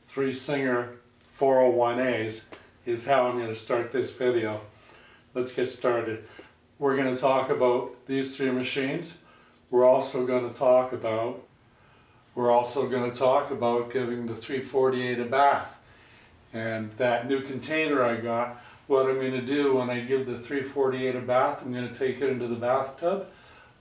3 Singer 401A'S is how I'm going to start this video. Let's get started. We're going to talk about these 3 machines. We're also going to talk about giving the 348 a bath. And that new container I got, what I'm going to do when I give the 348 a bath, I'm going to take it into the bathtub,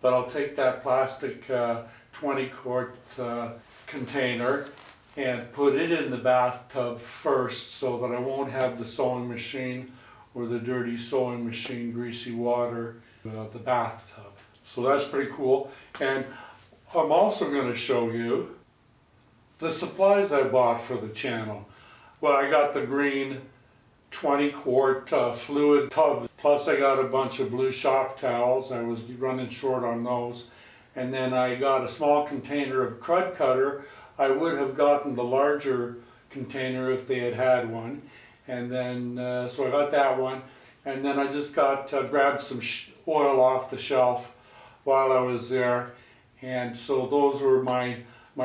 but I'll take that plastic 20-quart container and put it in the bathtub first so that I won't have the sewing machine or the dirty sewing machine greasy water the bathtub. So that's pretty cool. And I'm also going to show you the supplies I bought for the channel. Well, I got the green 20-quart fluid tub, plus I got a bunch of blue shop towels. I was running short on those. And then I got a small container of crud cutter. I would have gotten the larger container if they had had one. And then, so I got that one. And then I just grabbed some oil off the shelf while I was there. And so those were my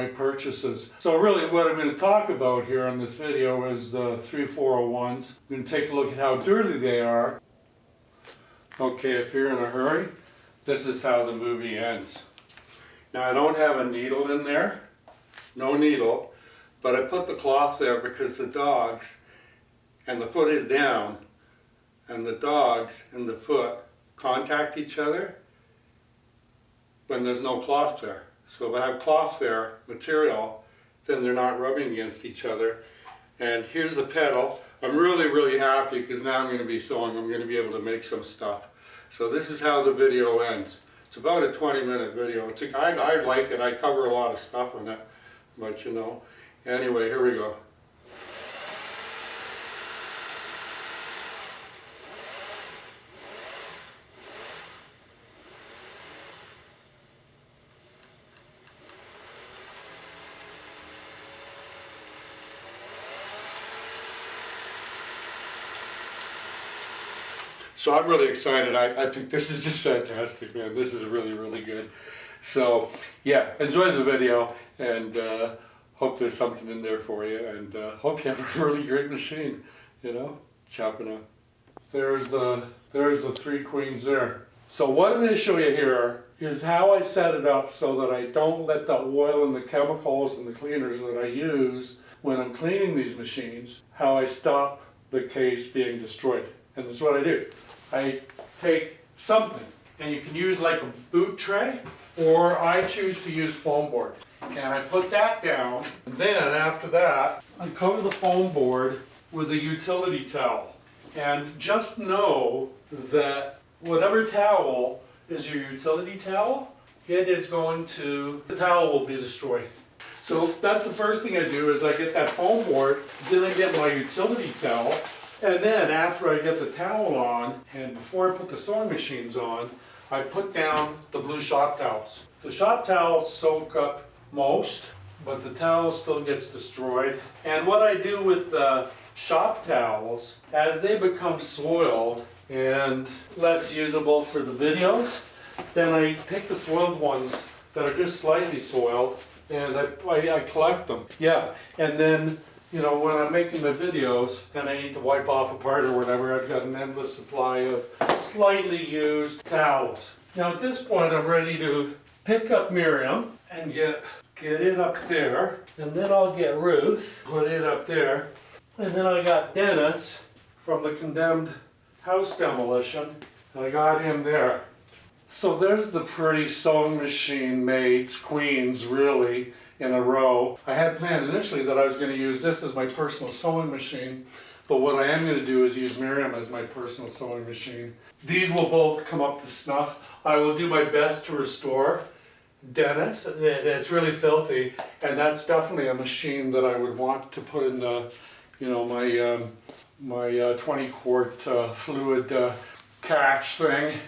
purchases. So really what I'm going to talk about here in this video is the 3 401s. I'm going to take a look at how dirty they are. Okay, if you're in a hurry, this is how the movie ends. Now I don't have a needle in there, no needle, but I put the cloth there because the dogs, and the foot is down, and the dogs and the foot contact each other when there's no cloth there. So if I have cloth there, material, then they're not rubbing against each other. And here's the pedal. I'm really happy because now I'm going to be sewing. I'm going to be able to make some stuff. So this is how the video ends. It's about a 20-minute video. I like it. I cover a lot of stuff on it, but you know. Anyway, here we go. So I'm really excited. I think this is just fantastic, man. This is really good. So yeah, enjoy the video, and hope there's something in there for you, and hope you have a really great machine, you know, chopping up. There's the 3 queens there. So what I'm going to show you here is how I set it up so that I don't let the oil and the chemicals and the cleaners that I use when I'm cleaning these machines, how I stop the case being destroyed. And this is what I do. I take something, and you can use like a boot tray, or I choose to use foam board. And I put that down, and then after that, I cover the foam board with a utility towel. And just know that whatever towel is your utility towel, the towel will be destroyed. So that's the first thing I do is I get that foam board, then I get my utility towel, and then after I get the towel on, and before I put the sewing machines on, I put down the blue shop towels. The shop towels soak up most, but the towel still gets destroyed. And what I do with the shop towels, as they become soiled and less usable for the videos, then I take the soiled ones that are just slightly soiled, and I collect them. Yeah, and then, you know, when I'm making the videos and I need to wipe off a part or whatever, I've got an endless supply of slightly used towels. Now at this point I'm ready to pick up Miriam and get it up there, and then I'll get Ruth, put it up there, and then I got Dennis from the condemned house demolition, and I got him there. So there's the pretty sewing machine maids, queens really, in a row. I had planned initially that I was going to use this as my personal sewing machine, but what I am going to do is use Miriam as my personal sewing machine. These will both come up to snuff. I will do my best to restore Dennis. It's really filthy, and that's definitely a machine that I would want to put in the, you know, my 20-quart fluid catch thing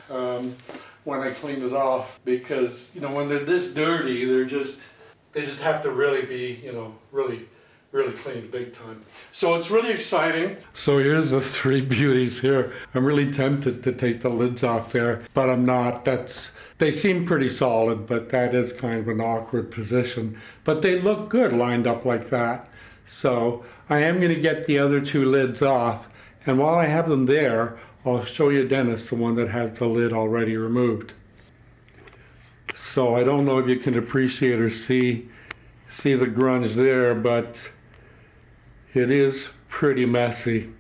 when I clean it off, because, you know, when they're this dirty, they just have to really be, you know, really clean big time. So it's really exciting. So here's the 3 beauties here. I'm really tempted to take the lids off there, but I'm not. They seem pretty solid, but that is kind of an awkward position. But they look good lined up like that. So I am going to get the other two lids off, and while I have them there, I'll show you Dennis, the one that has the lid already removed. So I don't know if you can appreciate or see the grunge there, but it is pretty messy.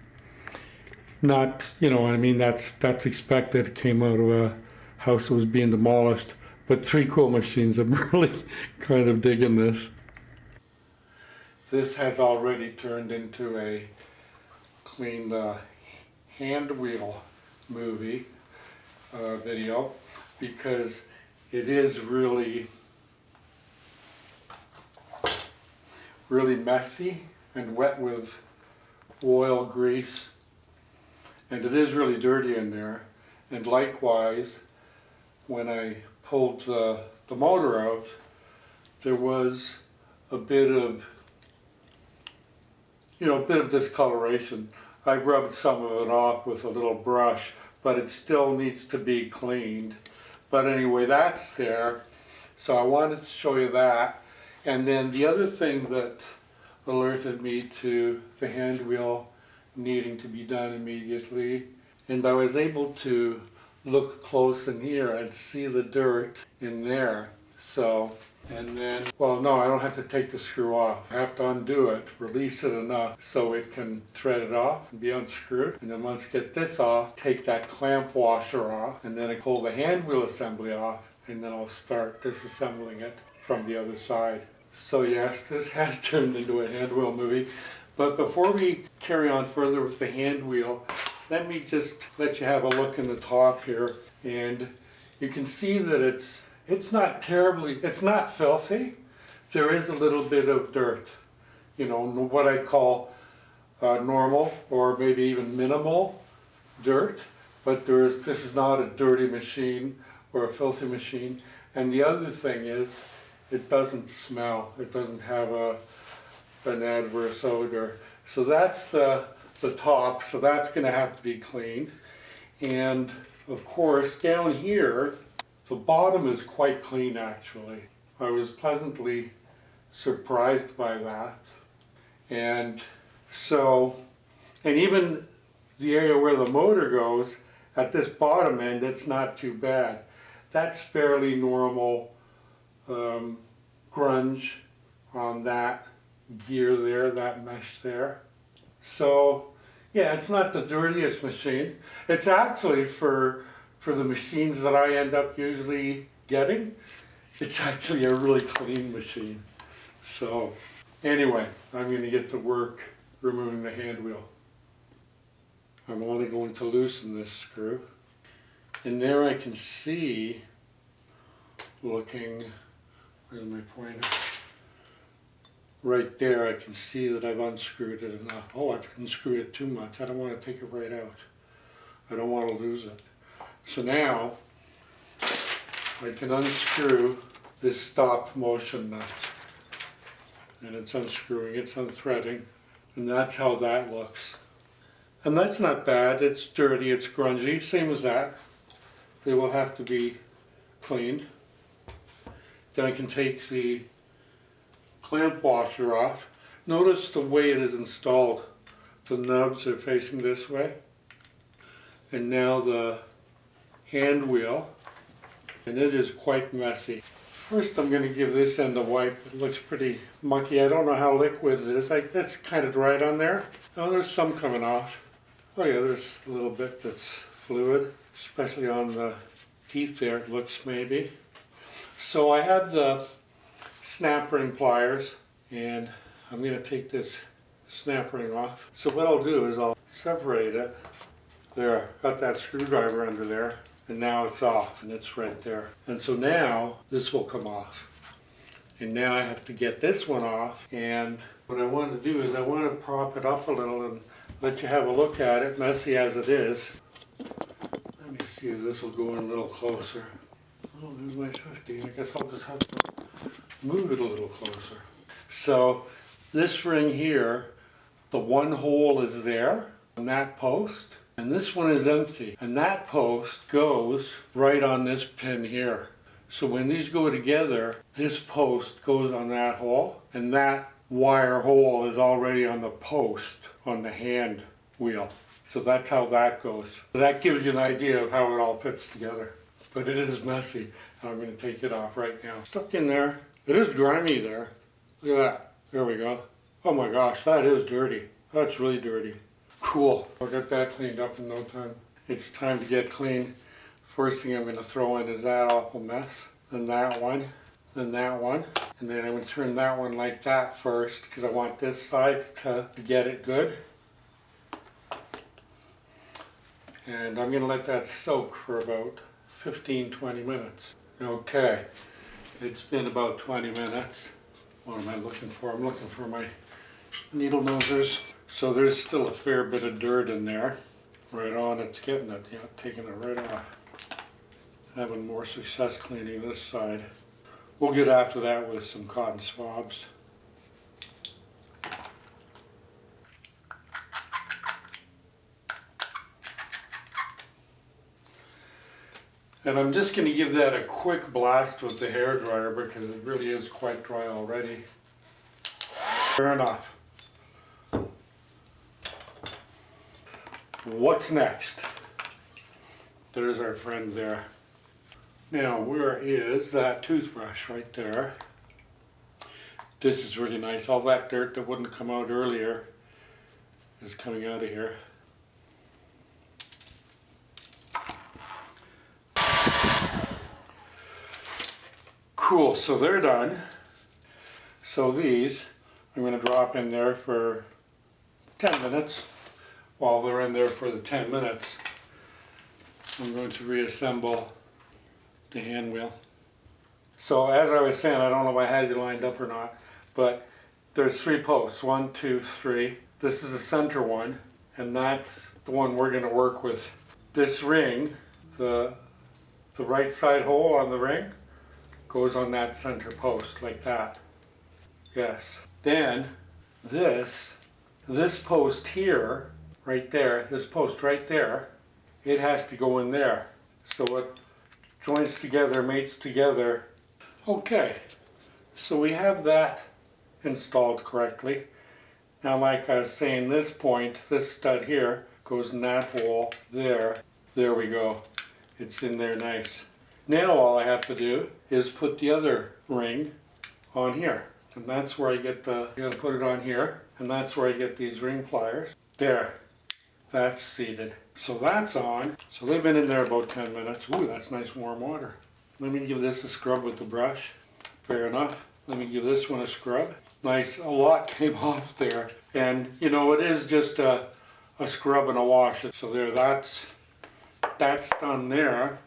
Not, you know, I mean, that's expected. It came out of a house that was being demolished. But 3 cool machines. I'm really kind of digging this. This has already turned into a clean the hand wheel movie video, because it is really messy and wet with oil, grease, and it is really dirty in there. And likewise, when I pulled the motor out, there was a bit of, you know, a bit of discoloration. I rubbed some of it off with a little brush, but it still needs to be cleaned. But anyway, that's there. So I wanted to show you that. And then the other thing that alerted me to the hand wheel needing to be done immediately, and I was able to look close in here and see the dirt in there. So, and then, well, no, I don't have to take the screw off. I have to undo it, release it enough so it can thread it off and be unscrewed. And then once I get this off, take that clamp washer off, and then I pull the hand wheel assembly off, and then I'll start disassembling it from the other side. So yes, this has turned into a hand wheel movie. But before we carry on further with the hand wheel, let me just let you have a look in the top here, and you can see that it's not terribly, it's not filthy. There is a little bit of dirt, you know, what I'd call normal or maybe even minimal dirt, but this is not a dirty machine or a filthy machine. And the other thing is, it doesn't smell. It doesn't have an adverse odor. So that's the top, so that's going to have to be cleaned. And of course, down here, the bottom is quite clean actually. I was pleasantly surprised by that. And so, and even the area where the motor goes, at this bottom end, it's not too bad. That's fairly normal grunge on that gear there, that mesh there. So, yeah, it's not the dirtiest machine. It's actually, for the machines that I end up usually getting, it's actually a really clean machine. So, anyway, I'm going to get to work removing the hand wheel. I'm only going to loosen this screw. And there I can see, looking, where's my pointer? Right there, I can see that I've unscrewed it enough. Oh, I've unscrewed it too much. I don't want to take it right out. I don't want to lose it. So now, I can unscrew this stop motion nut. And it's unscrewing, it's unthreading, and that's how that looks. And that's not bad. It's dirty, it's grungy, same as that. They will have to be cleaned. Then I can take the clamp washer off. Notice the way it is installed. The nubs are facing this way. And now the hand wheel, and it is quite messy. First I'm going to give this end a wipe. It looks pretty mucky. I don't know how liquid it is. It's kind of dried on there. Oh, there's some coming off. Oh yeah, there's a little bit that's fluid, especially on the teeth there, it looks maybe. So I have the snap ring pliers, and I'm going to take this snap ring off. So what I'll do is I'll separate it. There, got that screwdriver under there, and now it's off, and it's right there. And so now this will come off. And now I have to get this one off, and what I want to do is I want to prop it up a little and let you have a look at it, messy as it is. Let me see if this will go in a little closer. Oh, there's my 50. I guess I'll just have to move it a little closer. So this ring here, the one hole is there on that post, and this one is empty. And that post goes right on this pin here. So when these go together, this post goes on that hole, and that wire hole is already on the post on the hand wheel. So that's how that goes. So that gives you an idea of how it all fits together. But it is messy, and I'm going to take it off right now. Stuck in there. It is grimy there. Look at that. There we go. Oh my gosh, that is dirty. That's really dirty. Cool. I'll get that cleaned up in no time. It's time to get clean. First thing I'm going to throw in is that awful mess. Then that one. Then that one. And then I'm going to turn that one like that first because I want this side to get it good. And I'm going to let that soak for about 15-20 minutes. Okay, it's been about 20 minutes. What am I looking for? I'm looking for my needle nosers. So there's still a fair bit of dirt in there. Right on, it's getting it, yeah, taking it right off. Having more success cleaning this side. We'll get after that with some cotton swabs. And I'm just going to give that a quick blast with the hairdryer because it really is quite dry already. Fair enough. What's next? There's our friend there. Now, where is that toothbrush? Right there. This is really nice. All that dirt that wouldn't come out earlier is coming out of here. Cool, so they're done. So these, I'm going to drop in there for 10 minutes. While they're in there for the 10 minutes, I'm going to reassemble the hand wheel. So as I was saying, I don't know if I had you lined up or not, but there's 3 posts, 1, 2, 3. This is the center one, and that's the one we're going to work with. This ring, the right side hole on the ring, goes on that center post like that. Yes. Then this post here, right there, this post right there, it has to go in there. So it joins together, mates together. Okay, so we have that installed correctly. Now like I was saying, this point, this stud here, goes in that hole there. There we go. It's in there nice. Now all I have to do is put the other ring on here. And that's where I get I'm gonna put it on here, and that's where I get these ring pliers. There, that's seated. So that's on. So they've been in there about 10 minutes. Ooh, that's nice warm water. Let me give this a scrub with the brush. Fair enough. Let me give this one a scrub. Nice, a lot came off there. And you know, it is just a scrub and a wash. So there, that's done there.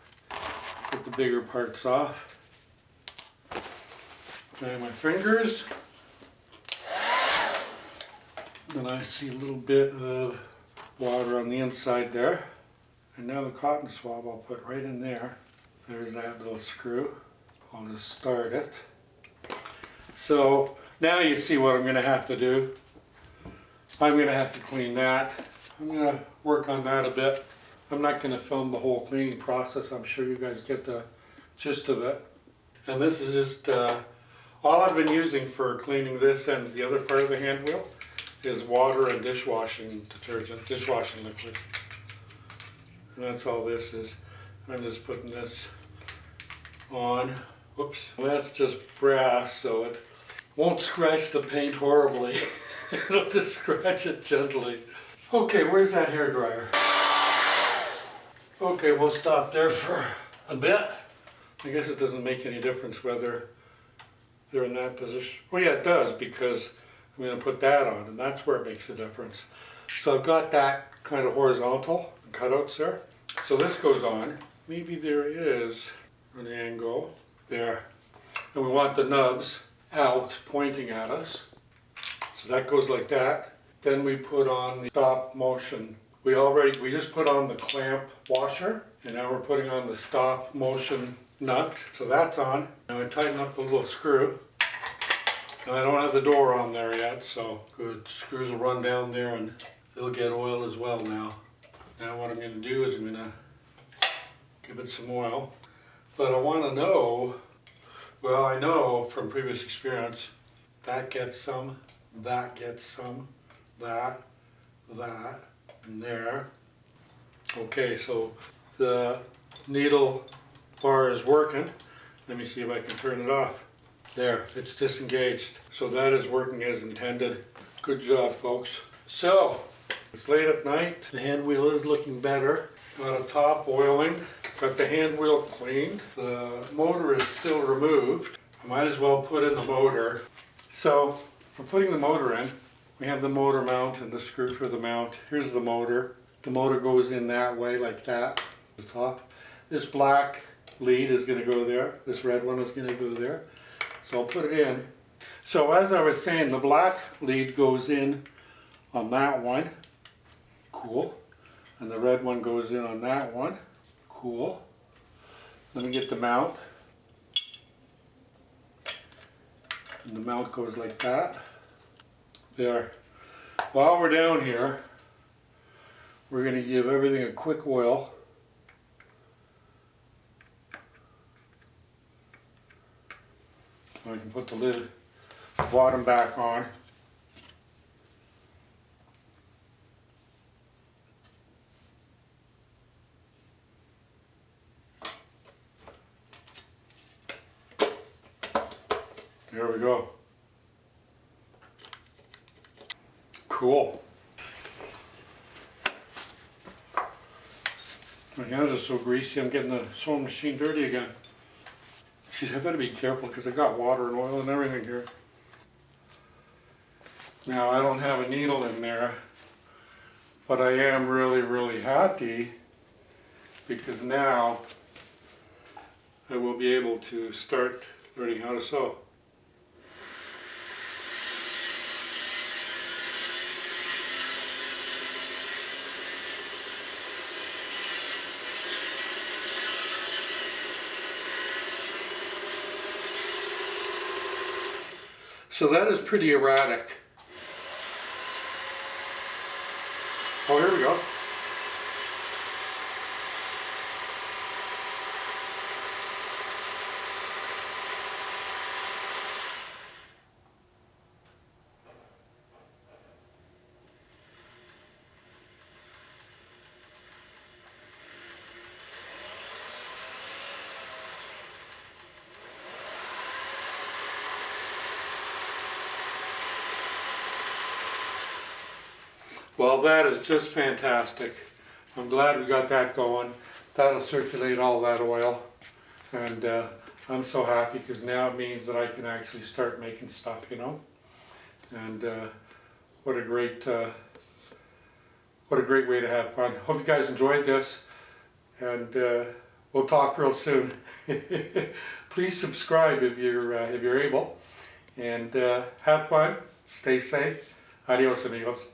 Get the bigger parts off. Dry my fingers. And I see a little bit of water on the inside there. And now the cotton swab I'll put right in there. There's that little screw. I'll just start it. So now you see what I'm going to have to do. I'm going to have to clean that. I'm going to work on that a bit. I'm not going to film the whole cleaning process. I'm sure you guys get the gist of it. And this is just all I've been using for cleaning this and the other part of the hand wheel is water and dishwashing detergent, dishwashing liquid. And that's all this is. I'm just putting this on. Whoops. That's just brass, so it won't scratch the paint horribly. It'll just scratch it gently. Okay, where's that hairdryer? Okay, we'll stop there for a bit. I guess it doesn't make any difference whether they're in that position. Well, yeah, it does, because I'm going to put that on, and that's where it makes a difference. So I've got that kind of horizontal cutouts there. So this goes on. Maybe there is an angle there. And we want the nubs out, pointing at us. So that goes like that. Then we put on the stop motion. We just put on the clamp washer, and now we're putting on the stop motion nut. So that's on. Now I tighten up the little screw. Now I don't have the door on there yet, so good. Screws will run down there and they'll get oil as well now. Now what I'm going to do is I'm going to give it some oil. But I want to know, well, I know from previous experience, that gets some, that gets some, that, and there. Okay, so the needle bar is working. Let me see if I can turn it off. There, it's disengaged. So that is working as intended. Good job, folks. So, it's late at night. The hand wheel is looking better. Got a top oiling. Got the hand wheel cleaned. The motor is still removed. I might as well put in the motor. So, for putting the motor in, we have the motor mount and the screw for the mount. Here's the motor. The motor goes in that way, like that. The top. This black lead is going to go there. This red one is going to go there. So I'll put it in. So as I was saying, the black lead goes in on that one. Cool. And the red one goes in on that one. Cool. Let me get the mount. And the mount goes like that. There. While we're down here, we're going to give everything a quick oil. I can put the lid, bottom back on. There we go. Cool. My hands are so greasy, I'm getting the sewing machine dirty again. Jeez, I better be careful because I got water and oil and everything here. Now, I don't have a needle in there, but I am really, really happy because now I will be able to start learning how to sew. So that is pretty erratic. Oh, here we go. Well, that is just fantastic. I'm glad we got that going. That'll circulate all that oil. And I'm so happy because now it means that I can actually start making stuff, you know. And what a great way to have fun. Hope you guys enjoyed this. And we'll talk real soon. Please subscribe if you're able. And have fun. Stay safe. Adios, amigos.